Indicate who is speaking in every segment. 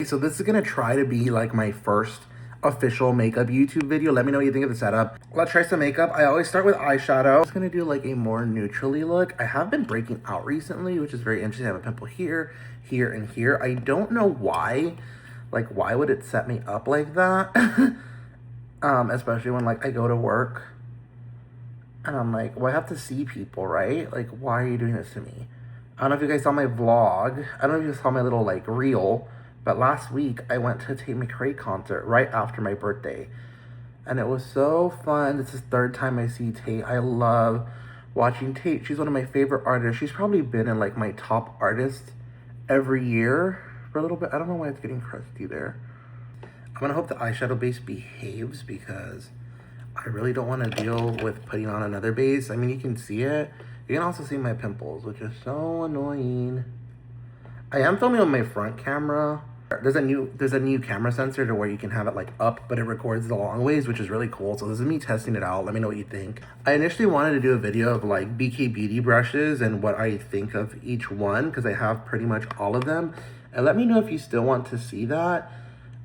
Speaker 1: so this is gonna try to be like my first official makeup YouTube video. Let me know what you think of the setup. Let's try some makeup. I always start with eyeshadow. I'm just gonna do like a more neutrally look. I have been breaking out recently, which is very interesting. I have a pimple here, here, and here. I don't know why. Like, why would it set me up like that? Especially when like I go to work and I'm like, well, I have to see people, right? Like, why are you doing this to me? I don't know if you guys saw my vlog. I don't know if you saw my little like reel, but last week I went to a Tate McRae concert right after my birthday. And it was so fun. This is the third time I see Tate. I love watching Tate. She's one of my favorite artists. She's probably been in like my top artists every year for a little bit. I don't know why it's getting crusty there. I'm gonna hope the eyeshadow base behaves because I really don't want to deal with putting on another base. I mean, you can see it. You can also see my pimples, which is so annoying. I am filming on my front camera. There's a new camera sensor to where you can have it like up, but it records the long ways, which is really cool. So this is me testing it out. Let me know what you think. I initially wanted to do a video of like BK Beauty brushes and what I think of each one because I have pretty much all of them. And let me know if you still want to see that.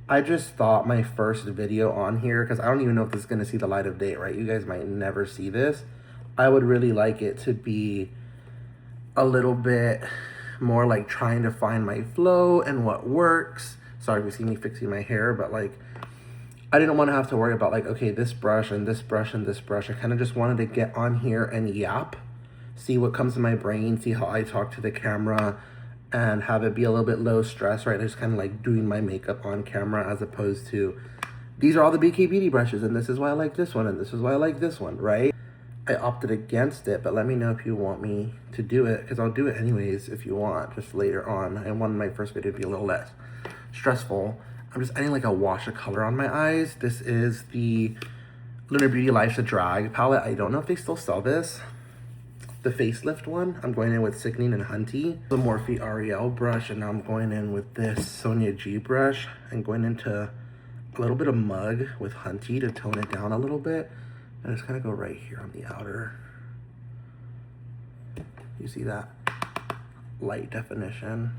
Speaker 1: I just thought my first video on here, because I don't even know if this is going to see the light of day, right? You guys might never see this. I would really like it to be a little bit more like trying to find my flow and what works. Sorry if you see me fixing my hair, but like I didn't want to have to worry about like, okay, this brush and this brush and this brush. I kind of just wanted to get on here and yap, see what comes to my brain, see how I talk to the camera, and have it be a little bit low stress, right? Just kind of like doing my makeup on camera as opposed to, these are all the BK Beauty brushes and this is why I like this one and this is why I like this one, right? I opted against it, but let me know if you want me to do it, because I'll do it anyways if you want, just later on. I wanted my first video to be a little less stressful. I'm just adding like a wash of color on my eyes. This is the Lunar Beauty Life's a Drag palette. I don't know if they still sell this. The facelift one. I'm going in with Sickening and Hunty. The Morphe Ariel brush, and now I'm going in with this Sonia G brush and going into a little bit of Mug with Hunty to tone it down a little bit. And just kind of go right here on the outer. You see that light definition.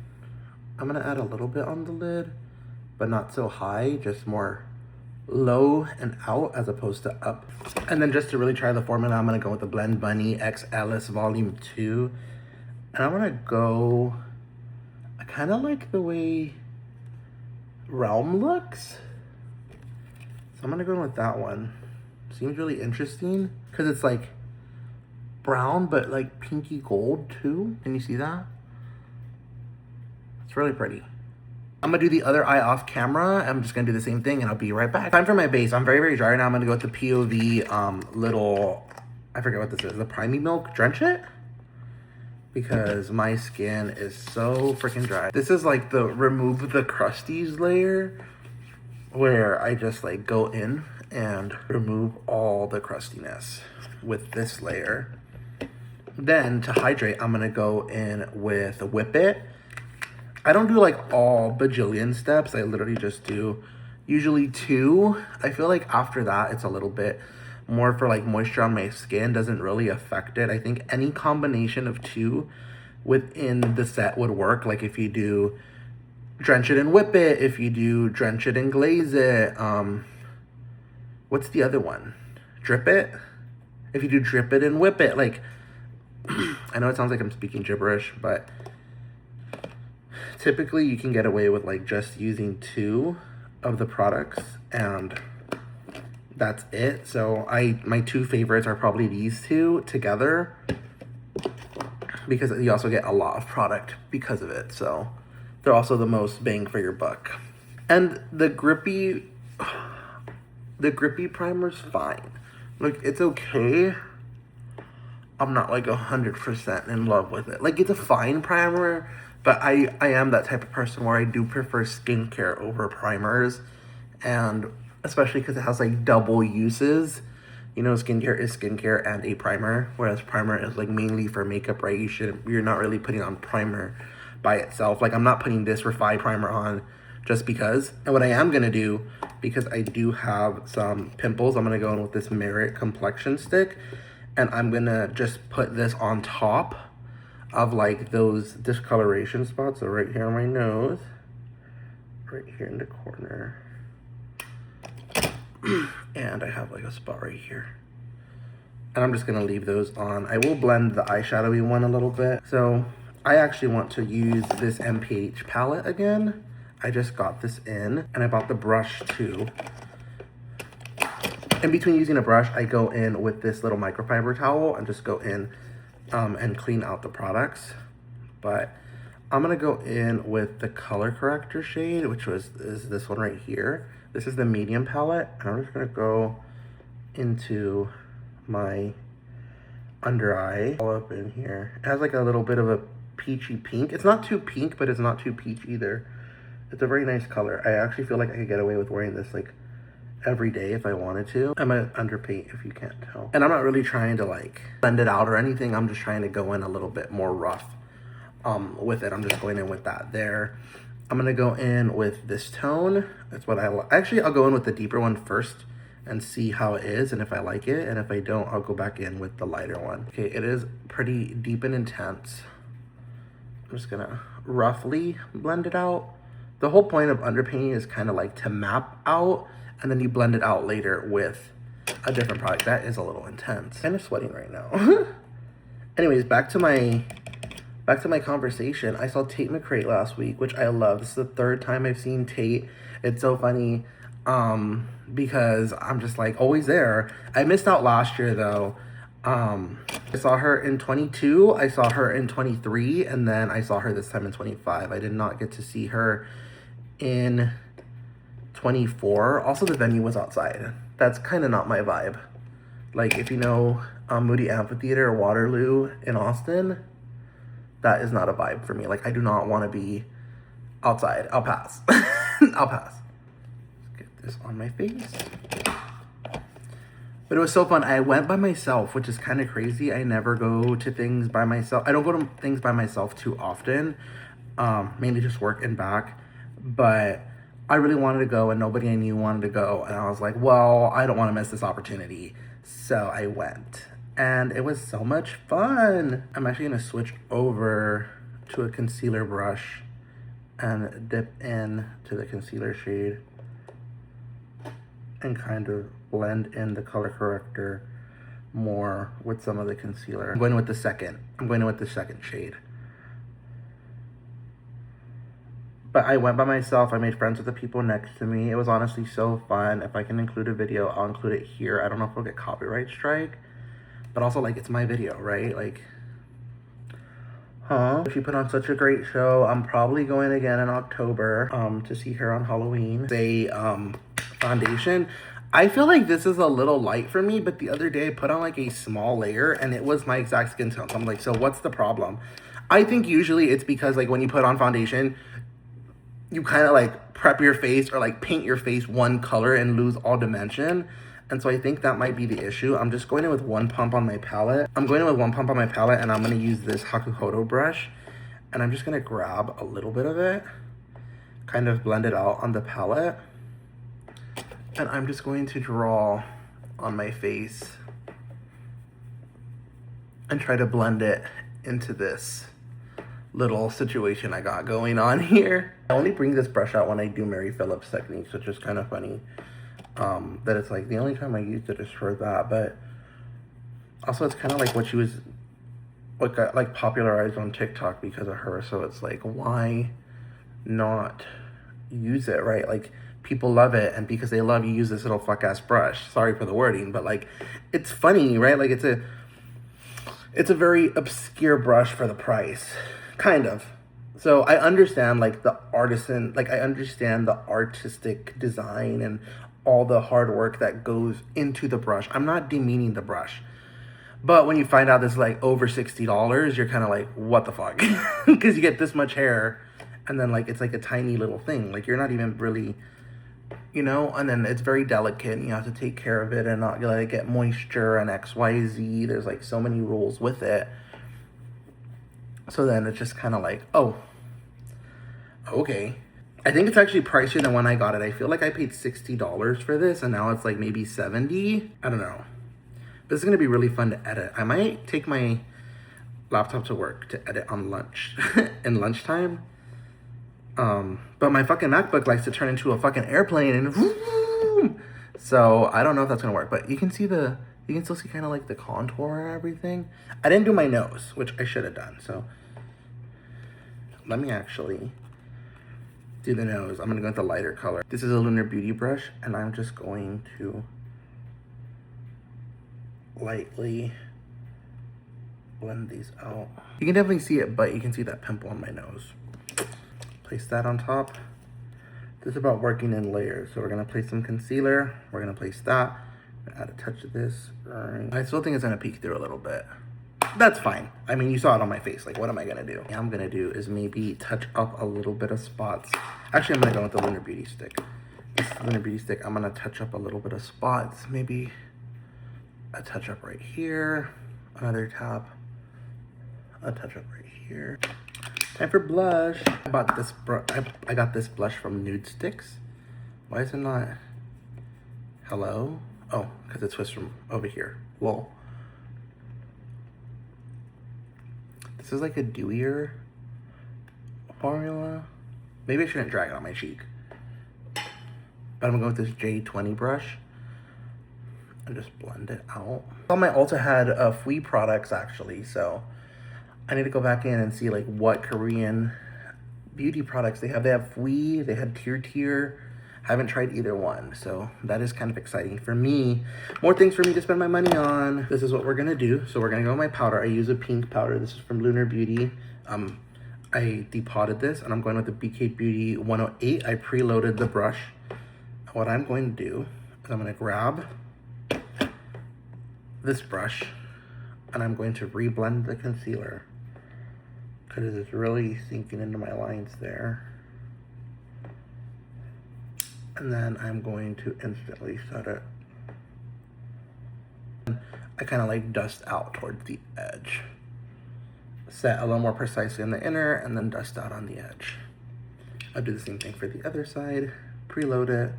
Speaker 1: I'm gonna add a little bit on the lid, but not so high, just more low and out as opposed to up. And then just to really try the formula, I'm gonna go with the Blend Bunny X Alice Volume 2. And I'm gonna go, I kind of like the way Realm looks. So I'm gonna go in with that one. Seems really interesting because it's like brown, but like pinky gold too. Can you see that? It's really pretty. I'm gonna do the other eye off camera. I'm just gonna do the same thing and I'll be right back. Time for my base. I'm very, very dry right now. I'm gonna go with the POV little, I forget what this is, the Primey Milk Drench It, because my skin is so freaking dry. This is like the remove the crusties layer where I just like go in and remove all the crustiness with this layer. Then to hydrate, I'm gonna go in with Whip It. I don't do like all bajillion steps. I literally just do usually 2. I feel like after that, it's a little bit more for like moisture on my skin. Doesn't really affect it. I think any combination of 2 within the set would work. Like if you do Drench It and Whip It, if you do Drench It and Glaze It, what's the other one? Drip It? If you do Drip It and Whip It, like, I know it sounds like I'm speaking gibberish, but typically you can get away with like just using 2 of the products and that's it. So my 2 favorites are probably these 2 together because you also get a lot of product because of it. So they're also the most bang for your buck. And the grippy primer's fine. Like, it's okay. I'm not like 100% in love with it. Like, it's a fine primer, but I am that type of person where I do prefer skincare over primers. And especially because it has like double uses. You know, skincare is skincare and a primer, whereas primer is like mainly for makeup, right? You're not really putting on primer by itself. Like, I'm not putting this Refi primer on just because. And what I am gonna do, because I do have some pimples, I'm gonna go in with this Merit complexion stick, and I'm gonna just put this on top of like those discoloration spots. So right here on my nose, right here in the corner. And I have like a spot right here. And I'm just gonna leave those on. I will blend the eyeshadowy one a little bit. So I actually want to use this MPH palette again. I just got this in, and I bought the brush too. In between using a brush, I go in with this little microfiber towel and just go in and clean out the products. But I'm gonna go in with the color corrector shade, which is this one right here. This is the medium palette, and I'm just gonna go into my under eye, all up in here. It has like a little bit of a peachy pink. It's not too pink, but it's not too peach either. It's a very nice color. I actually feel like I could get away with wearing this like every day if I wanted to. I'm gonna underpaint if you can't tell. And I'm not really trying to like blend it out or anything. I'm just trying to go in a little bit more rough with it. I'm just going in with that there. I'm gonna go in with this tone. That's what I like. Actually, I'll go in with the deeper one first and see how it is, and if I like it, and if I don't, I'll go back in with the lighter one. Okay, it is pretty deep and intense. I'm just gonna roughly blend it out. The whole point of underpainting is kind of like to map out, and then you blend it out later with a different product. That is a little intense. Kind of sweating right now. Anyways, back to my conversation. I saw Tate McRae last week, which I love. This is the third time I've seen Tate. It's so funny because I'm just like always there. I missed out last year though. I saw her in 22, I saw her in 23, and then I saw her this time in 25. I did not get to see her in 24. Also, the venue was outside. That's kind of not my vibe. Like, if you know Moody Amphitheater or Waterloo in Austin, that is not a vibe for me. Like, I do not want to be outside. I'll pass. I'll pass. Let's get this on my face. But it was so fun. I went by myself, which is kind of crazy. I never go to things by myself. I don't go to things by myself too often. Mainly just work and back. But I really wanted to go, and nobody I knew wanted to go. And I was like, well, I don't want to miss this opportunity. So I went. And it was so much fun. I'm actually going to switch over to a concealer brush and dip in to the concealer shade and kind of blend in the color corrector more with some of the concealer. I'm going in with the second shade. But I went by myself. I made friends with the people next to me. It was honestly so fun. If I can include a video, I'll include it here. I don't know if we'll get copyright strike, but also like it's my video, right? Like, she put on such a great show. I'm probably going again in October to see her on Halloween. Foundation. I feel like this is a little light for me, but the other day I put on like a small layer and it was my exact skin tone. So I'm like, so what's the problem? I think usually it's because like when you put on foundation, you kind of like prep your face or like paint your face one color and lose all dimension. And so I think that might be the issue. I'm just going in with one pump on my palette. And I'm going to use this Hakuhodo brush. And I'm just going to grab a little bit of it, kind of blend it out on the palette. And I'm just going to draw on my face and try to blend it into this little situation I got going on here. I only bring this brush out when I do Mary Phillips techniques, which is kind of funny. That it's like the only time I used it is for that, but also it's kind of like what she was like popularized on TikTok because of her. So it's like, why not use it, right? Like, people love it, and because they love you, use this little fuck ass brush. Sorry for the wording, but like, it's funny, right? Like, it's a very obscure brush for the price, kind of. So I understand like the artisan, like I understand the artistic design and all the hard work that goes into the brush. I'm not demeaning the brush, but when you find out it's like over $60, you're kind of like, what the fuck? Because you get this much hair, and then like it's like a tiny little thing. Like, you're not even really, you know, and then it's very delicate and you have to take care of it and not let it get moisture and XYZ. There's like so many rules with it. So then it's just kind of like, oh, okay. I think it's actually pricier than when I got it. I feel like I paid $60 for this, and now it's like maybe 70. I don't know. This is going to be really fun to edit. I might take my laptop to work to edit on lunch, in lunchtime. But my fucking MacBook likes to turn into a fucking airplane and vroom. So I don't know if that's gonna work, but you can still see kind of like the contour and everything. I didn't do my nose, which I should have done. So let me actually do the nose. I'm gonna go with the lighter color. This is a Lunar Beauty brush, and I'm just going to lightly blend these out. You can definitely see it, but you can see that pimple on my nose. Place that on top. This is about working in layers. So we're gonna place some concealer. We're gonna place that. Add a touch of this. I still think it's gonna peek through a little bit. That's fine. I mean, you saw it on my face. Like, what am I gonna do? What I'm gonna do is maybe touch up a little bit of spots. Actually, I'm gonna go with the Lunar Beauty stick. This Lunar Beauty stick, I'm gonna touch up a little bit of spots. Maybe a touch up right here. Another tap. A touch up right here. Time for blush. I bought this I got this blush from Nude Sticks. Why is it not? Hello? Oh, because it switched from over here. Lol. This is like a dewier formula. Maybe I shouldn't drag it on my cheek. But I'm gonna go with this J20 brush and just blend it out. All my Ulta had Fui products actually, so I need to go back in and see like what Korean beauty products they have. They have Fui, they had Tier. I haven't tried either one, so that is kind of exciting for me. More things for me to spend my money on. This is what we're gonna do. So we're gonna go with my powder. I use a pink powder. This is from Lunar Beauty. I depotted this, and I'm going with the BK Beauty 108. I preloaded the brush. What I'm going to do is I'm gonna grab this brush, and I'm going to reblend the concealer because it's really sinking into my lines there. And then I'm going to instantly set it. I kind of like dust out towards the edge. Set a little more precisely in the inner and then dust out on the edge. I'll do the same thing for the other side. Preload it.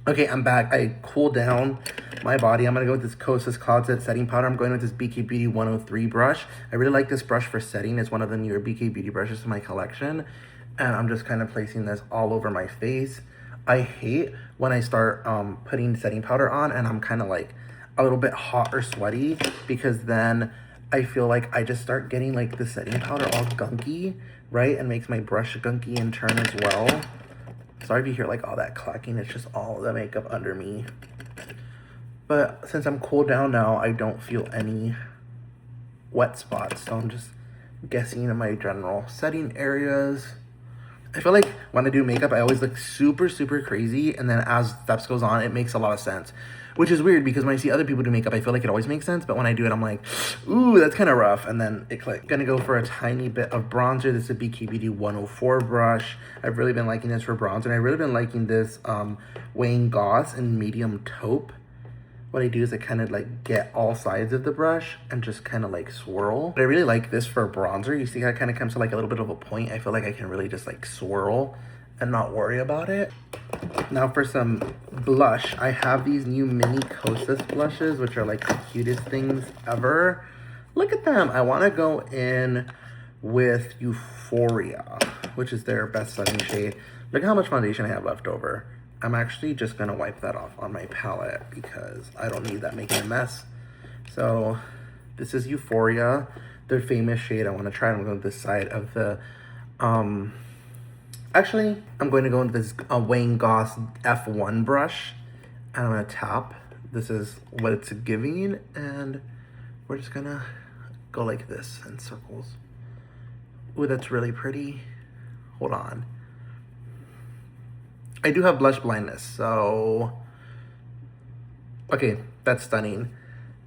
Speaker 1: Okay, I'm back. I cooled down my body. I'm gonna go with this Kosas Cloud Set setting powder. I'm going with this BK Beauty 103 brush. I really like this brush for setting. It's one of the newer BK Beauty brushes in my collection. And I'm just kind of placing this all over my face. I hate when I start putting setting powder on and I'm kind of like a little bit hot or sweaty, because then I feel like I just start getting like the setting powder all gunky, right? And makes my brush gunky in turn as well. Sorry if you hear like all that clacking, it's just all the makeup under me. But since I'm cooled down now, I don't feel any wet spots. So I'm just guessing in my general setting areas. I feel like when I do makeup, I always look super, super crazy. And then as steps goes on, it makes a lot of sense. Which is weird because when I see other people do makeup, I feel like it always makes sense. But when I do it, I'm like, ooh, that's kind of rough. And then it clicks. Gonna go for a tiny bit of bronzer. This is a BK Beauty 104 brush. I've really been liking this for bronzer. And I've really been liking this Wayne Goss in medium taupe. What I do is I kind of like get all sides of the brush and just kind of like swirl. But I really like this for bronzer. You see how it kind of comes to like a little bit of a point. I feel like I can really just like swirl and not worry about it. Now for some blush, I have these new mini Kosas blushes, which are like the cutest things ever. Look at them. I want to go in with Euphoria, which is their best setting shade. Look at how much foundation I have left over. I'm actually just gonna wipe that off on my palette because I don't need that making a mess. So this is Euphoria, their famous shade. I want to try it. I'm going to this side of the actually I'm going to go into this Wayne Goss F1 brush, and I'm gonna tap. This is what it's giving, and we're just gonna go like this in circles. Ooh, that's really pretty. Hold on. I do have blush blindness, so okay, that's stunning.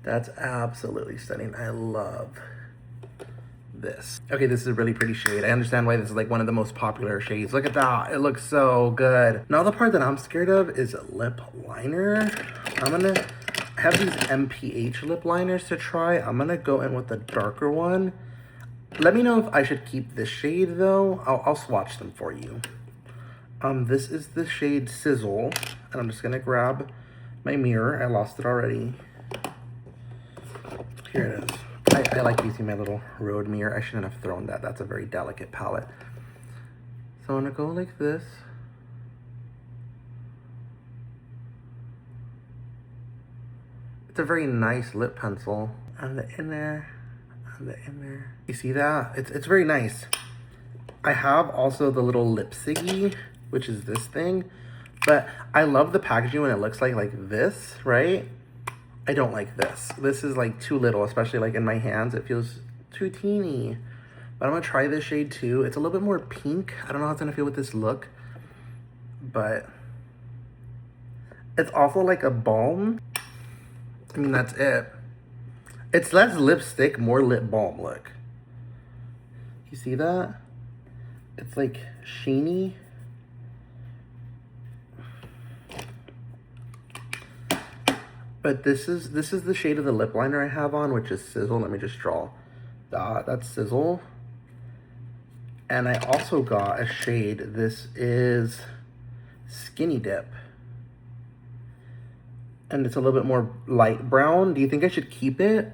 Speaker 1: That's absolutely stunning. I love this. Okay, this is a really pretty shade. I understand why this is like one of the most popular shades. Look at that. It looks so good. Now the part that I'm scared of is lip liner. I have these MPH lip liners to try. I'm gonna go in with the darker one. Let me know if I should keep this shade though. I'll swatch them for you. This is the shade Sizzle, and I'm just gonna grab my mirror. I lost it already. Here it is. I like using my little road mirror. I shouldn't have thrown that. That's a very delicate palette. So I'm gonna go like this. It's a very nice lip pencil. On the inner, on the inner. You see that? It's very nice. I have also the little lipsticky, which is this thing. But I love the packaging when it looks like this, right? I don't like this. This is like too little, especially like in my hands. It feels too teeny. But I'm gonna try this shade too. It's a little bit more pink. I don't know how it's gonna feel with this look. But it's also like a balm. I mean, that's it. It's less lipstick, more lip balm look. You see that? It's like sheeny. But this is the shade of the lip liner I have on, which is Sizzle. Let me just draw that. That's Sizzle. And I also got a shade. This is Skinny Dip. And it's a little bit more light brown. Do you think I should keep it?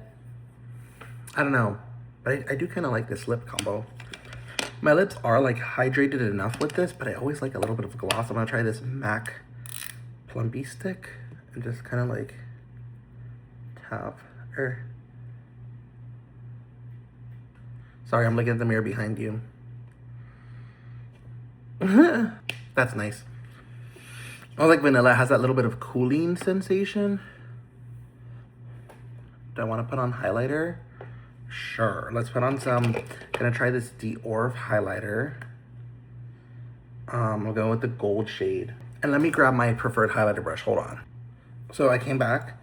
Speaker 1: I don't know. But I do kind of like this lip combo. My lips are like hydrated enough with this, but I always like a little bit of gloss. I'm gonna try this MAC Plumpy Stick and just kind of like tap. Sorry, I'm looking at the mirror behind you. That's nice. I like vanilla. It has that little bit of cooling sensation. Do I want to put on highlighter? Sure. Let's put on some. Gonna try this Dior highlighter. I'll go with the gold shade. And let me grab my preferred highlighter brush. Hold on. So I came back.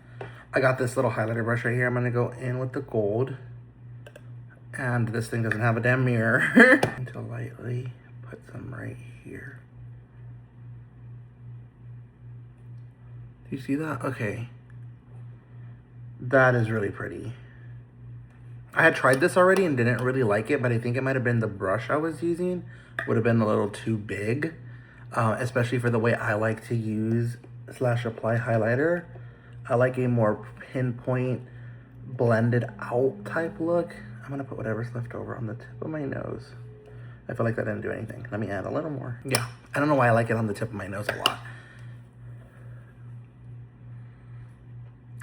Speaker 1: I got this little highlighter brush right here. I'm gonna go in with the gold. And this thing doesn't have a damn mirror. And to lightly put some right here. Do you see that? Okay. That is really pretty. I had tried this already and didn't really like it, but I think it might have been the brush I was using. Would have been a little too big, especially for the way I like to use / apply highlighter. I like a more pinpoint, blended out type look. I'm gonna put whatever's left over on the tip of my nose. I feel like that didn't do anything. Let me add a little more. Yeah, I don't know why I like it on the tip of my nose a lot.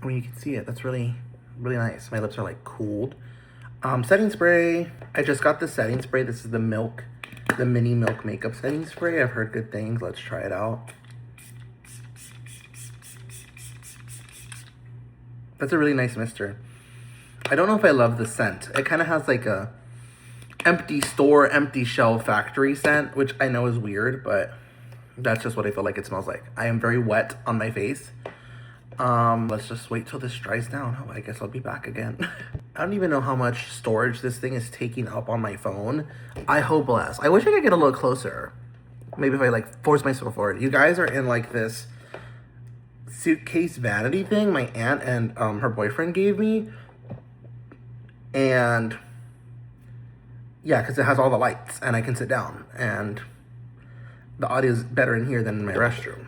Speaker 1: I mean, you can see it. That's really, really nice. My lips are like cooled. Setting spray. I just got the setting spray. This is the mini milk makeup setting spray. I've heard good things. Let's try it out. That's a really nice mister. I don't know if I love the scent. It kind of has like a empty store, empty shell factory scent, which I know is weird, but that's just what I feel like it smells like. I am very wet on my face. Let's just wait till this dries down. Oh, I guess I'll be back again. I don't even know how much storage this thing is taking up on my phone. I hope less. I wish I could get a little closer. Maybe if I like force myself forward. You guys are in like this suitcase vanity thing my aunt and her boyfriend gave me. And yeah, because it has all the lights and I can sit down and the audio is better in here than in my restroom.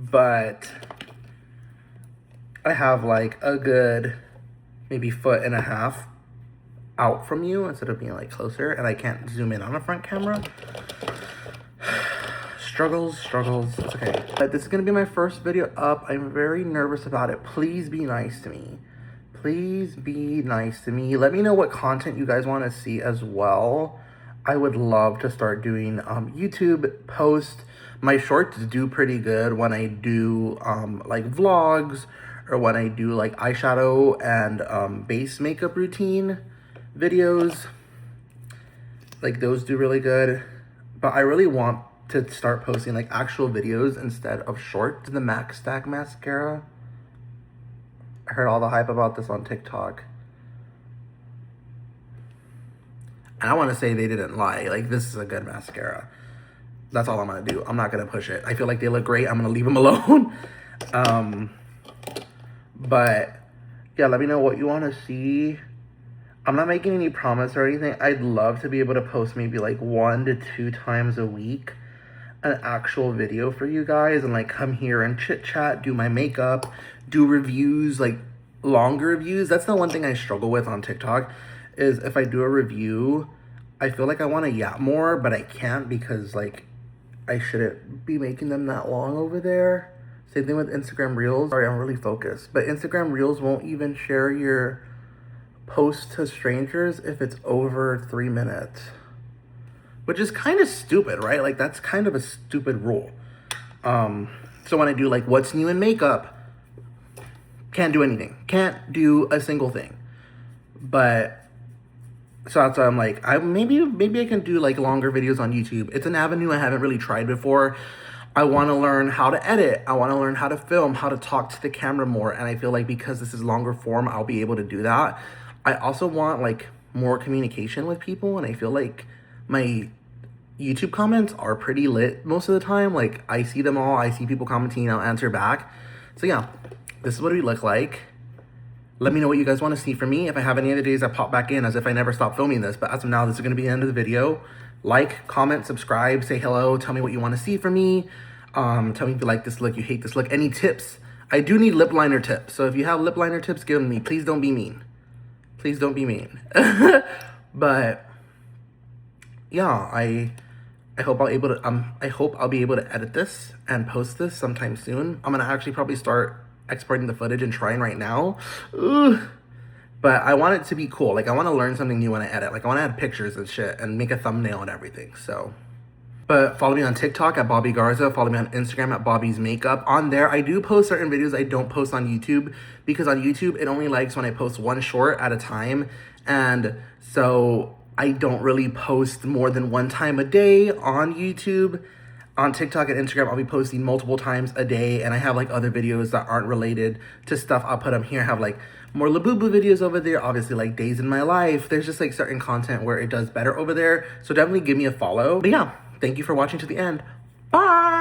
Speaker 1: But I have like a good maybe 1.5 feet out from you instead of being like closer, and I can't zoom in on a front camera. Struggles, it's okay. But this is gonna be my first video up. I'm very nervous about it. Please be nice to me. Please be nice to me. Let me know what content you guys want to see as well. I would love to start doing YouTube posts. My shorts do pretty good when I do like vlogs or when I do like eyeshadow and base makeup routine videos. Like those do really good. But I really want to start posting like actual videos instead of shorts. The MAC Stack mascara. I heard all the hype about this on TikTok. And I want to say they didn't lie. Like, this is a good mascara. That's all I'm going to do. I'm not going to push it. I feel like they look great. I'm going to leave them alone. But, yeah, let me know what you want to see. I'm not making any promise or anything. I'd love to be able to post maybe, like, 1 to 2 times a week an actual video for you guys. And, like, come here and chit-chat, do my makeup, do reviews, like, longer reviews. That's the one thing I struggle with on TikTok. Is if I do a review, I feel like I want to yap more, but I can't because like I shouldn't be making them that long over there. Same thing with Instagram Reels. Sorry, I'm really focused. But Instagram Reels won't even share your post to strangers if it's over 3 minutes. Which is kind of stupid, right? Like that's kind of a stupid rule. So when I do like what's new in makeup, can't do anything. Can't do a single thing. But so that's why I'm like, maybe I can do like longer videos on YouTube. It's an avenue I haven't really tried before. I want to learn how to edit. I want to learn how to film, how to talk to the camera more. And I feel like because this is longer form, I'll be able to do that. I also want like more communication with people. And I feel like my YouTube comments are pretty lit most of the time. Like I see them all. I see people commenting, I'll answer back. So yeah, this is what we look like. Let me know what you guys want to see from me. If I have any other days, I pop back in as if I never stopped filming this. But as of now, this is going to be the end of the video. Like, comment, subscribe, say hello. Tell me what you want to see from me. Tell me if you like this look, you hate this look. Any tips? I do need lip liner tips. So if you have lip liner tips, give them me. Please don't be mean. Please don't be mean. But yeah, I hope I'll be able to edit this and post this sometime soon. I'm gonna actually probably start exporting the footage and trying right now. Ugh. But I want it to be cool. Like I want to learn something new when I edit. Like I want to add pictures and shit and make a thumbnail and everything. So, but follow me on TikTok at Bobby Garza. Follow me on Instagram at Bobby's Makeup. On there, I do post certain videos I don't post on YouTube because on YouTube, it only likes when I post one short at a time. And so I don't really post more than one time a day on YouTube. On TikTok and Instagram, I'll be posting multiple times a day, and I have like other videos that aren't related to stuff. I'll put them here. I have like more Labubu videos over there, obviously like days in my life. There's just like certain content where it does better over there. So definitely give me a follow. But yeah, thank you for watching to the end. Bye!